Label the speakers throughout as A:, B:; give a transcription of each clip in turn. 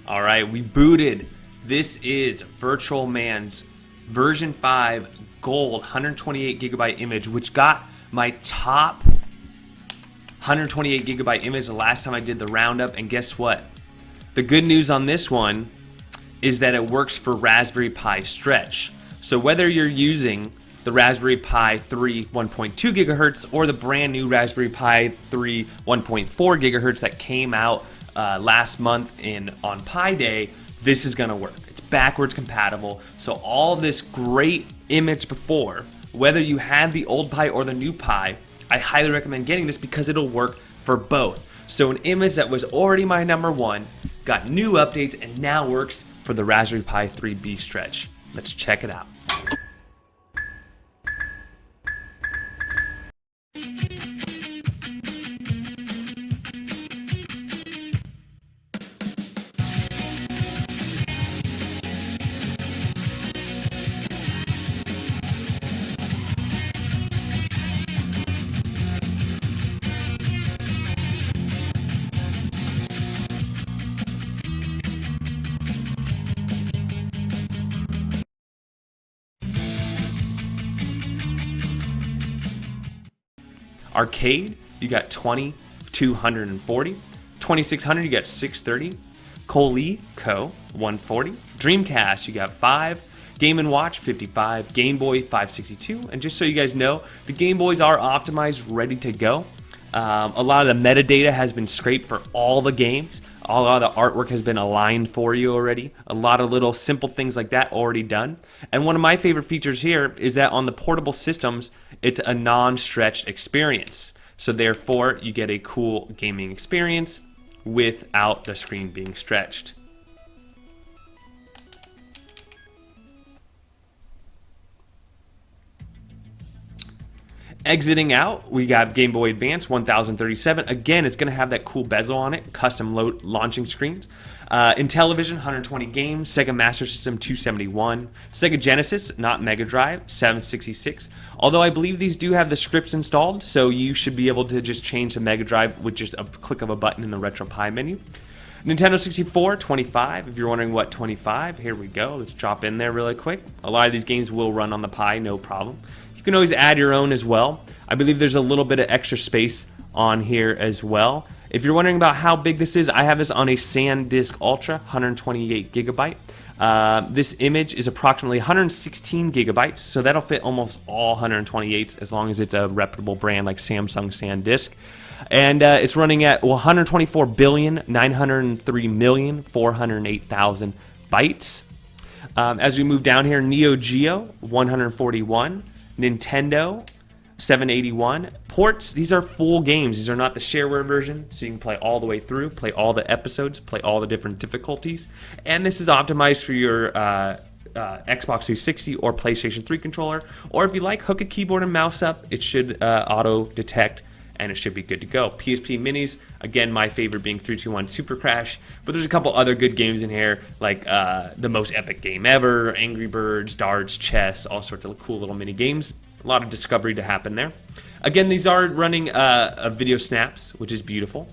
A: All right, we booted. This is ViirtualMan's version 5 gold 128 gigabyte image, which got my top 128 gigabyte image the last time I did the roundup. And guess what? The good news on this one is that it works for Raspberry Pi Stretch. So whether you're using the Raspberry Pi 3 1.2 gigahertz or the brand new Raspberry Pi 3 1.4 gigahertz that came out last month on Pi Day, this is gonna work. It's backwards compatible. So all this great image before, whether you have the old Pi or the new Pi, I highly recommend getting this because it'll work for both. So an image that was already my number one got new updates and now works for the Raspberry Pi 3B Stretch. Let's check it out. Arcade, you got 2240. 2600, you got 630. Coleco, 140. Dreamcast, you got 5. Game & Watch, 55. Game Boy, 562. And just so you guys know, the Game Boys are optimized, ready to go. A lot of the metadata has been scraped for all the games. A lot of the artwork has been aligned for you already. A lot of little simple things like that already done. And one of my favorite features here is that on the portable systems, it's a non-stretched experience. So therefore, you get a cool gaming experience without the screen being stretched. Exiting out, we got Game Boy Advance 1037. Again, it's going to have that cool bezel on it, custom launching screens. Intellivision, 120 games. Sega Master System, 271. Sega Genesis, not Mega Drive, 766. Although I believe these do have the scripts installed, so you should be able to just change the Mega Drive with just a click of a button in the RetroPie menu. Nintendo 64, 25. If you're wondering what 25, here we go. Let's drop in there really quick. A lot of these games will run on the Pi, no problem. You can always add your own as well. I believe there's a little bit of extra space on here as well. If you're wondering about how big this is, I have this on a SanDisk Ultra, 128 gigabyte. This image is approximately 116 gigabytes, so that'll fit almost all 128s as long as it's a reputable brand like Samsung SanDisk. And it's running at 124,903,408,000 bytes. As we move down here, Neo Geo, 141. Nintendo, 781. Ports, these are full games. These are not the shareware version, so you can play all the way through, play all the episodes, play all the different difficulties. And this is optimized for your Xbox 360 or PlayStation 3 controller. Or if you like, hook a keyboard and mouse up. It should auto-detect, and it should be good to go. PSP Minis, again, my favorite being 321 Super Crash. But there's a couple other good games in here, like The Most Epic Game Ever, Angry Birds, darts, chess, all sorts of cool little mini games. A lot of discovery to happen there. Again, these are running video snaps, which is beautiful.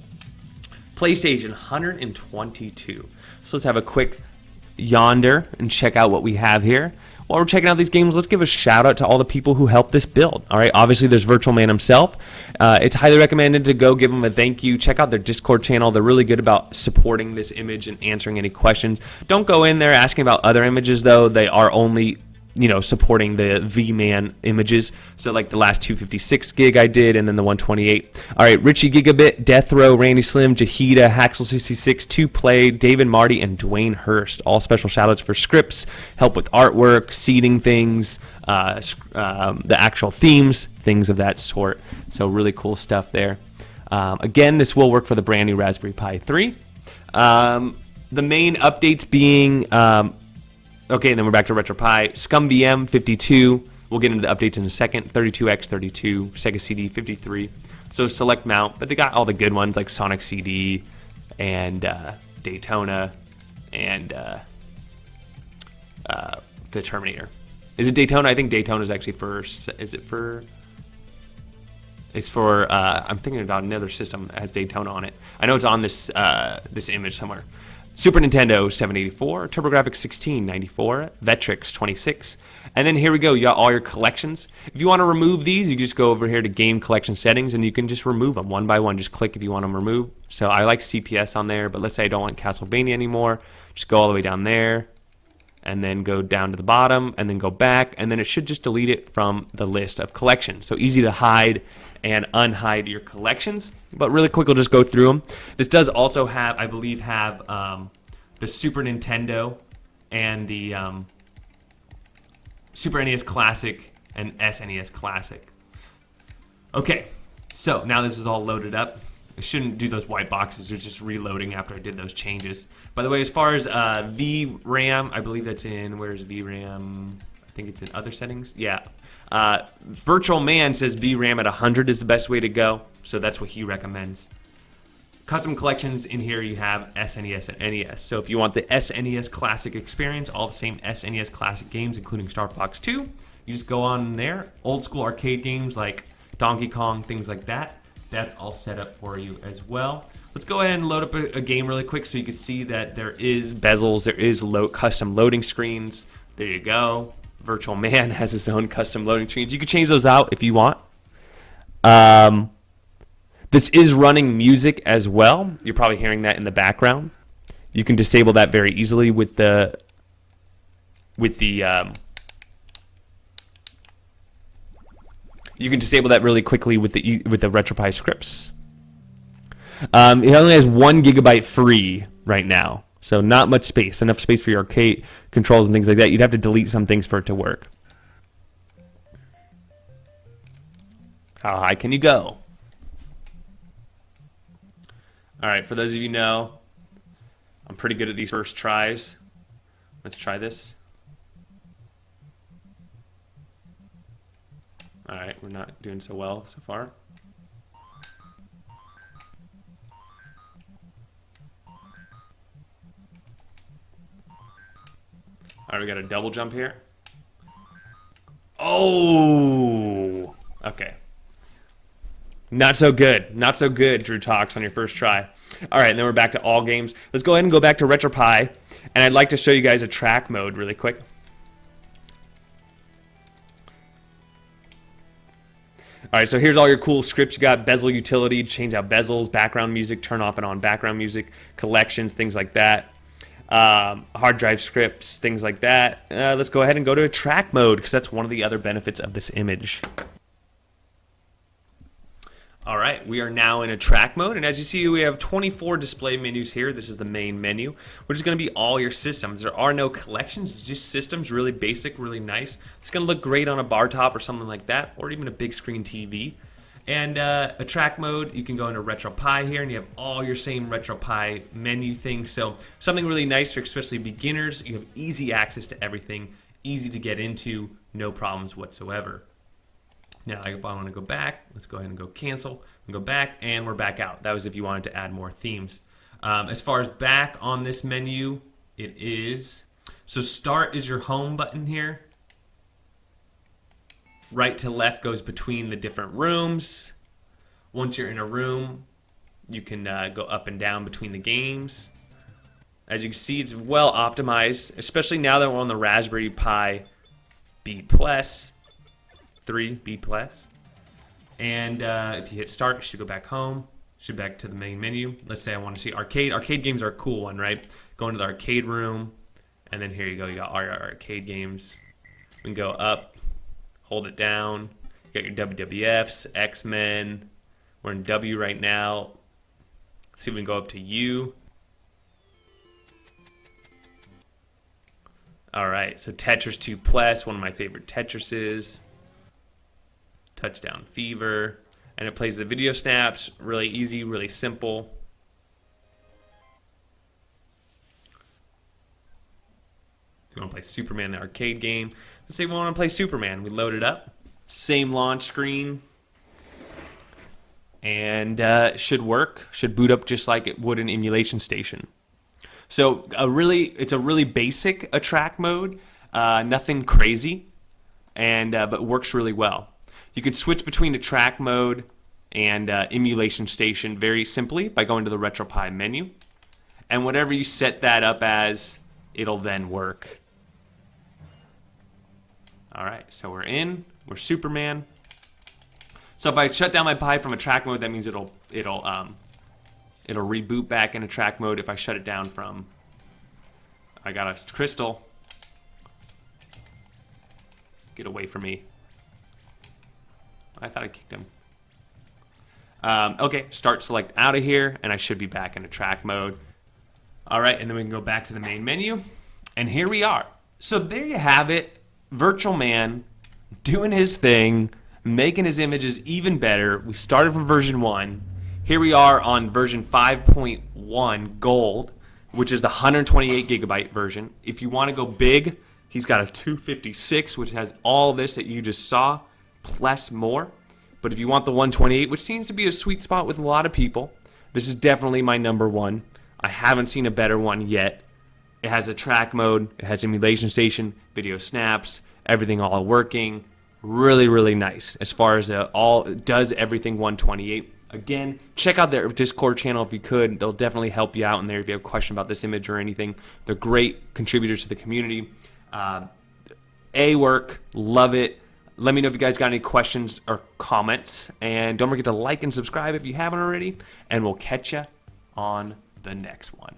A: PlayStation 122. So let's have a quick yonder and check out what we have here. While we're checking out these games, let's give a shout out to all the people who helped this build. All right, obviously there's ViirtualMan himself. It's highly recommended to go give him a thank you. Check out their Discord channel. They're really good about supporting this image and answering any questions. Don't go in there asking about other images though. They are only supporting the Vman images. So like the last 256 gig I did, and then the 128. All right, Richie Gigabit, Death Row, Randy Slim, Jahida, Haxel66, 2Play, David Marty, and Dwayne Hurst. All special shoutouts for scripts, help with artwork, seeding things, the actual themes, things of that sort. So really cool stuff there. Again, this will work for the brand new Raspberry Pi 3. The main updates being okay, and then we're back to RetroPie. ScumVM 52. We'll get into the updates in a second. 32X 32. Sega CD 53. So select mount, but they got all the good ones like Sonic CD and Daytona and the Terminator. Is it Daytona? I think Daytona is actually for. Is it for? It's for. I'm thinking about another system that has Daytona on it. I know it's on this this image somewhere. Super Nintendo 784, TurboGrafx 1694, Vectrex 26, and then here we go. You got all your collections. If you want to remove these, you just go over here to Game Collection Settings, and you can just remove them one by one. Just click if you want them removed. So I like CPS on there, but let's say I don't want Castlevania anymore. Just go all the way down there, and then go down to the bottom, and then go back, and then it should just delete it from the list of collections. So easy to hide and unhide your collections. But really quick, we'll just go through them. This does also have, I believe, the Super Nintendo and the Super NES Classic and SNES Classic. Okay, so now this is all loaded up. I shouldn't do those white boxes. They're just reloading after I did those changes. By the way, as far as VRAM, I believe that's in, where's VRAM? I think it's in other settings. Yeah. ViirtualMan says VRAM at 100 is the best way to go, so that's what he recommends. Custom collections, in here you have SNES and NES. So if you want the SNES Classic experience, all the same SNES Classic games, including Star Fox 2, you just go on there. Old school arcade games like Donkey Kong, things like that. That's all set up for you as well. Let's go ahead and load up a game really quick so you can see that there is bezels, there is custom loading screens. There you go. ViirtualMan has his own custom loading screens. You can change those out if you want. This is running music as well. You're probably hearing that in the background. You can disable that very easily with the you can disable that really quickly with the RetroPie scripts. It only has 1 GB free right now. So not much space, enough space for your arcade controls and things like that. You'd have to delete some things for it to work. How high can you go? All right, for those of you who know, I'm pretty good at these first tries. Let's try this. All right, we're not doing so well so far. All right, we got a double jump here. Oh, okay. Not so good. Not so good, Drew Talks, on your first try. All right, and then we're back to all games. Let's go ahead and go back to RetroPie, and I'd like to show you guys a track mode really quick. All right, so here's all your cool scripts. You got bezel utility, change out bezels, background music, turn off and on background music, collections, things like that. Hard drive scripts, things like that. Let's go ahead and go to a track mode because that's one of the other benefits of this image. All right, we are now in a track mode, and as you see, we have 24 display menus here. This is the main menu, which is going to be all your systems. There are no collections, it's just systems, really basic, really nice. It's going to look great on a bar top or something like that, or even a big screen TV. And a track mode, you can go into RetroPie here, and you have all your same RetroPie menu things. So something really nice for especially beginners. You have easy access to everything, easy to get into, no problems whatsoever. Now, if I want to go back, let's go ahead and go cancel and go back, and we're back out. That was if you wanted to add more themes. As far as back on this menu, it is, so start is your home button here. Right to left goes between the different rooms. Once you're in a room, you can go up and down between the games. As you can see, it's well optimized, especially now that we're on the Raspberry Pi B+. 3 B+, and if you hit start, it should go back home, should back to the main menu. Let's say I want to see arcade. Arcade games are a cool one, right? Go into the arcade room, and then here you go. You got all your arcade games. We can go up, hold it down. You got your WWFs, X-Men. We're in W right now. Let's see if we can go up to U. All right, so Tetris 2 Plus, one of my favorite Tetrises. Touchdown Fever, and it plays the video snaps. Really easy, really simple. If you want to play Superman, the arcade game, let's say we want to play Superman. We load it up, same launch screen, and it should work. Should boot up just like it would an emulation station. So it's a really basic track mode, nothing crazy, and but works really well. You could switch between a track mode and emulation station very simply by going to the RetroPie menu. and whatever you set that up as, it'll then work. All right, so we're in. We're Superman. So if I shut down my Pi from a track mode, that means it'll reboot back into track mode. If I shut it down from, I got a crystal. Get away from me. I thought I kicked him. Okay, start select out of here, and I should be back into track mode. All right, and then we can go back to the main menu, and here we are. So there you have it. ViirtualMan doing his thing, making his images even better. We started from version 1. Here we are on version 5.1 Gold, which is the 128 gigabyte version. If you want to go big, he's got a 256, which has all this that you just saw, plus more. But if you want the 128, which seems to be a sweet spot with a lot of people, this is definitely my number one. I haven't seen a better one yet. It has a track mode, it has emulation station, video snaps, everything all working. Really, really nice as far as it does everything 128. Again, check out their Discord channel if you could. They'll definitely help you out in there if you have a question about this image or anything. They're great contributors to the community. Work, love it. Let me know if you guys got any questions or comments. And don't forget to like and subscribe if you haven't already. And we'll catch you on the next one.